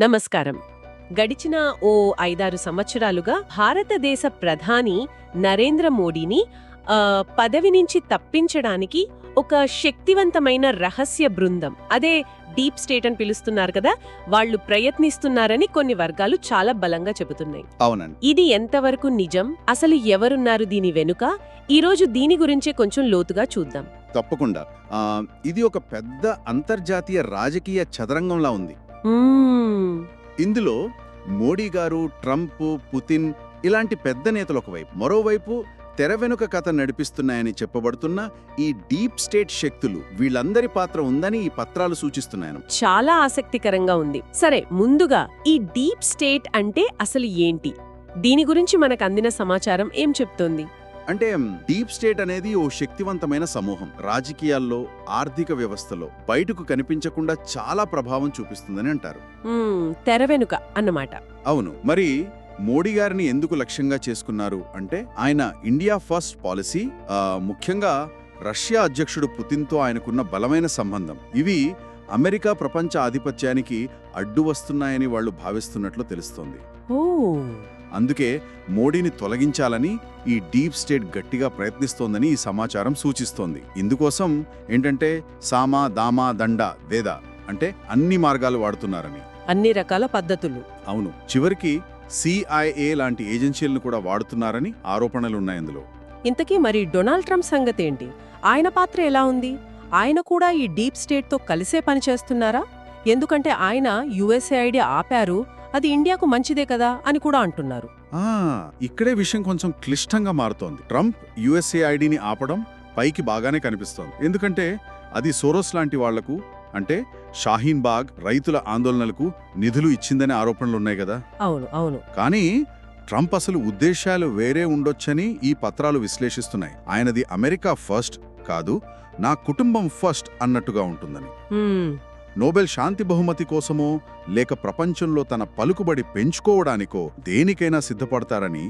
నమస్కారం. గడిచిన ఓ 5-6 సంవత్సరాలుగా భారతదేశ ప్రధాని నరేంద్ర మోడీని పదవి నుంచి తప్పించడానికి ఒక శక్తివంతమైన రహస్య బృందం, అదే డీప్ స్టేట్ అని పిలుస్తున్నారు కదా, వాళ్ళు ప్రయత్నిస్తున్నారని కొన్ని వర్గాలు చాలా బలంగా చెబుతున్నాయి. అవునండి. ఇది ఎంతవరకు నిజం, అసలు ఎవరున్నారు దీని వెనుక? ఈరోజు దీని గురించే కొంచెం లోతుగా చూద్దాం. తప్పకుండా. ఇది ఒక పెద్ద అంతర్జాతీయ రాజకీయ చదరంగంలా ఉంది. ఇందులో మోడీ గారు, ట్రంప్, పుతిన్ ఇలాంటి పెద్ద నేతలు ఒకవైపు, మరోవైపు తెర వెనుక కథ నడిపిస్తున్నాయని చెప్పబడుతున్న ఈ డీప్ స్టేట్ శక్తులు, వీళ్ళందరి పాత్ర ఉందని ఈ పత్రాలు సూచిస్తున్నాయి. చాలా ఆసక్తికరంగా ఉంది. సరే, ముందుగా ఈ డీప్ స్టేట్ అంటే అసలు ఏంటి? దీని గురించి మనకు అందిన సమాచారం ఏం చెప్తోంది? అంటే డీప్ స్టేట్ అనేది ఓ శక్తివంతమైన సమూహం. రాజకీయాల్లో, ఆర్థిక వ్యవస్థలో బయటకు కనిపించకుండా చాలా ప్రభావం చూపిస్తుందని అంటారు. తెర వెనుక అన్నమాట. అవును. మరి మోడీ గారిని ఎందుకు లక్ష్యంగా చేసుకున్నారు అంటే, ఆయన ఇండియా ఫస్ట్ పాలసీ, ముఖ్యంగా రష్యా అధ్యక్షుడు పుతిన్తో ఆయనకున్న బలమైన సంబంధం, ఇవి అమెరికా ప్రపంచ ఆధిపత్యానికి అడ్డు వస్తున్నాయని వాళ్ళు భావిస్తున్నట్లు తెలుస్తోంది. అందుకే మోడీని తొలగించాలని ఈ డీప్ స్టేట్ గట్టిగా ప్రయత్నిస్తోందని ఈ సమాచారం సూచిస్తోంది. ఇందుకోసం ఏంటంటే సామా, దామా, దండ, వేద అంటే అన్ని మార్గాలు వాడుతున్నారని. అన్ని రకాల పద్ధతులు. అవును. చివరికి CIA లాంటి ఏజెన్సీలను కూడా వాడుతున్నారని ఆరోపణలున్నాయి అందులో. ఇంతకీ మరి డొనాల్డ్ ట్రంప్ సంగతి ఏంటి? ఆయన పాత్ర ఎలా ఉంది? ఆయన కూడా ఈ డీప్ స్టేట్తో కలిసే పనిచేస్తున్నారా? ఎందుకంటే ఆయన USAID ఆపారు, అది ఇండియాకు మంచిదే కదా అని కూడా అంటున్నారు. ఇక్కడే విషయం కొంచెం క్లిష్టంగా మారుతోంది. ట్రంప్ USAIDని ఆపడం పైకి బాగానే కనిపిస్తోంది, ఎందుకంటే అది సోరోస్ లాంటి వాళ్లకు, అంటే షాహీన్ బాగ్ రైతుల ఆందోళనలకు నిధులు ఇచ్చిందనే ఆరోపణలున్నాయి కదా. అవును అవును. కానీ ట్రంప్ అసలు ఉద్దేశాలు వేరే ఉండొచ్చని ఈ పత్రాలు విశ్లేషిస్తున్నాయి. ఆయనది అమెరికా ఫస్ట్ కాదు, నా కుటుంబం ఫస్ట్ అన్నట్టుగా ఉంటుందని. నోబెల్ శాంతి బహుమతి కోసమో లేక ప్రపంచంలో తన పలుకుబడి పెంచుకోవడానికో దేనికైనా సిద్ధపడతారని,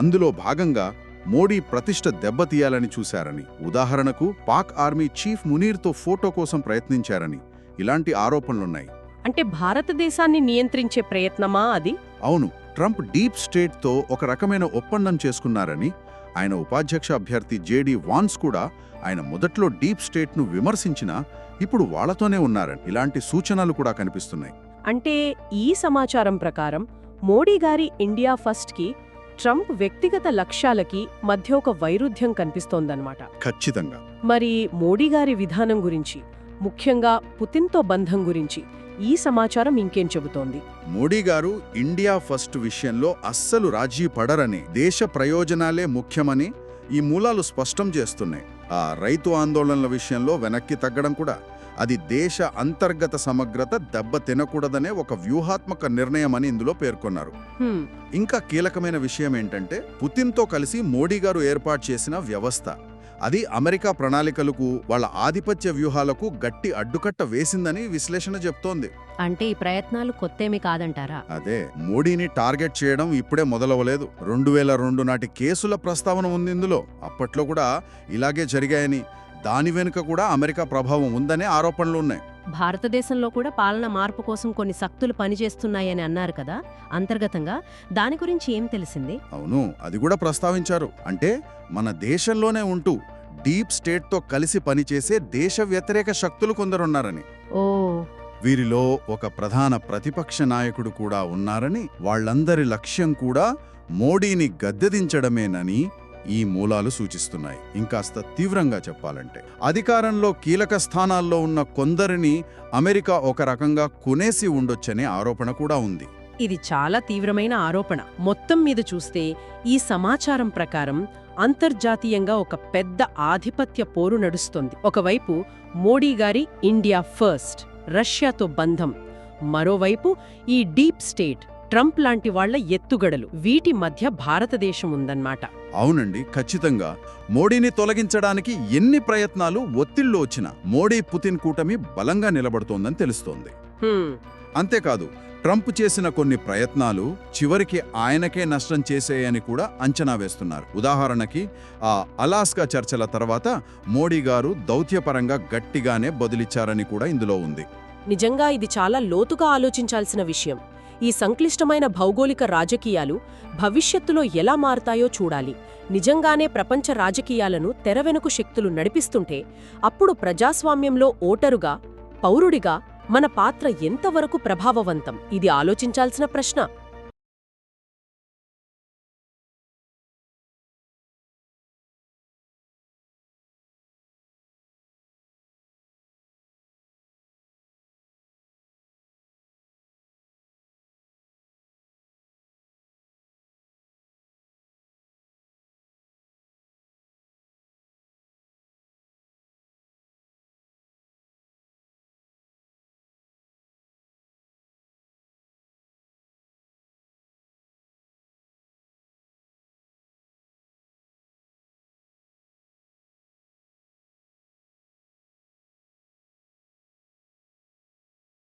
అందులో భాగంగా మోడీ ప్రతిష్ఠ దెబ్బతీయాలని చూశారని, ఉదాహరణకు పాక్ ఆర్మీ చీఫ్ మునీర్తో ఫోటో కోసం ప్రయత్నించారని ఇలాంటి ఆరోపణలున్నాయి. అంటే భారతదేశాన్ని నియంత్రించే ప్రయత్నమా అది? అవును. ట్రంప్ డీప్ స్టేట్తో ఒక రకమైన ఒప్పందం చేసుకున్నారని, ఆయన ఉపాధ్యక్ష అభ్యర్థి JD వాన్స్ కూడా ఆయన మొదట్లో డీప్ స్టేట్ను విమర్శించినా ఇప్పుడు వాళ్లతోనే ఉన్నారని ఇలాంటి సూచనలు కూడా కనిపిస్తున్నాయి. అంటే ఈ సమాచారం ప్రకారం మోడీ గారి ఇండియా ఫస్ట్కి, ట్రంప్ వ్యక్తిగత లక్ష్యాలకి మధ్య ఒక వైరుధ్యం కనిపిస్తోందన్నమాట. ఖచ్చితంగా. మరి మోడీ గారి విధానం గురించి, ముఖ్యంగా పుతిన్తో బంధం గురించి ఈ సమాచారం ఇంకేం చెబుతోంది? మోడీ గారు ఇండియా ఫస్ట్ విషయంలో అస్సలు రాజీ పడరని, దేశ ప్రయోజనాలే ముఖ్యమని ఈ మూలాలు స్పష్టం చేస్తున్నాయి. ఆ రైతు ఆందోళనల విషయంలో వెనక్కి తగ్గడం కూడా అది దేశ అంతర్గత సమగ్రత దెబ్బ తినకూడదనే ఒక వ్యూహాత్మక నిర్ణయం అని ఇందులో పేర్కొన్నారు. ఇంకా కీలకమైన విషయం ఏంటంటే, పుతిన్తో కలిసి మోడీ గారు ఏర్పాటు చేసిన వ్యవస్థ, అది అమెరికా ప్రణాళికలకు, వాళ్ళ ఆధిపత్య వ్యూహాలకు గట్టి అడ్డుకట్ట వేసిందని విశ్లేషణ చెప్తోంది. అంటే ఈ ప్రయత్నాలు కొత్తేమీ కాదంటారా? అదే, మోడీని టార్గెట్ చేయడం ఇప్పుడే మొదలవలేదు. 2002 నాటి కేసుల ప్రస్తావన ఉంది ఇందులో. అప్పట్లో కూడా ఇలాగే జరిగాయని, దాని వెనుక కూడా అమెరికా ప్రభావం ఉందనే ఆరోపణలున్నాయి. భారతదేశంలో కూడా పాలన మార్పు కోసం కొన్ని శక్తులు పనిచేస్తున్నాయని అన్నారు కదా, అంతర్గతంగా దాని గురించి ఏం తెలిసింది? అవును, అది కూడా ప్రస్తావించారు. అంటే మన దేశంలోనే ఉంటూ డీప్ స్టేట్తో కలిసి పనిచేసే దేశ వ్యతిరేక శక్తులు కొందరున్నారని. వీరిలో ఒక ప్రధాన ప్రతిపక్ష నాయకుడు కూడా ఉన్నారని, వాళ్లందరి లక్ష్యం కూడా మోడీని గద్దెదించడమేనని ఈ మూలాలు సూచిస్తున్నాయి. ఇంకాస్త తీవ్రంగా చెప్పాలంటే, అధికారంలో కీలక స్థానాల్లో ఉన్న కొందరిని అమెరికా ఒక రకంగా కొనేసి ఉండొచ్చనే ఆరోపణ కూడా ఉంది. ఇది చాలా తీవ్రమైన ఆరోపణ. మొత్తం మీద చూస్తే ఈ సమాచారం ప్రకారం అంతర్జాతీయంగా ఒక పెద్ద ఆధిపత్య పోరు నడుస్తోంది. ఒకవైపు మోడీ గారి ఇండియా ఫస్ట్, రష్యాతో బంధం, మరోవైపు ఈ డీప్ స్టేట్, ట్రంప్ లాంటి వాళ్ల ఎత్తుగడలు, వీటి మధ్య భారతదేశం ఉందన్నమాట. అవునండి, ఖచ్చితంగా. మోడీని తొలగించడానికి ఎన్ని ప్రయత్నాలు, ఒత్తిళ్లు వచ్చినా మోడీ పుతిన్ కూటమి బలంగా నిలబడుతోందని తెలుస్తోంది. అంతేకాదు, ట్రంప్ చేసిన కొన్ని ప్రయత్నాలు చివరికి ఆయనకే నష్టం చేసేయని కూడా అంచనా వేస్తున్నారు. ఉదాహరణకి అలాస్కా చర్చల తర్వాత మోడీ గారు దౌత్యపరంగా గట్టిగానే బదులిచ్చారని కూడా ఇందులో ఉంది. నిజంగా ఇది చాలా లోతుగా ఆలోచించాల్సిన విషయం. ఈ సంక్లిష్టమైన భౌగోళిక రాజకీయాలు భవిష్యత్తులో ఎలా మారతాయో చూడాలి. నిజంగానే ప్రపంచ రాజకీయాలను తెరవెనుకు శక్తులు నడిపిస్తుంటే అప్పుడు ప్రజాస్వామ్యంలో ఓటరుగా, పౌరుడిగా మన పాత్ర ఎంతవరకు ప్రభావవంతం? ఇది ఆలోచించాల్సిన ప్రశ్న.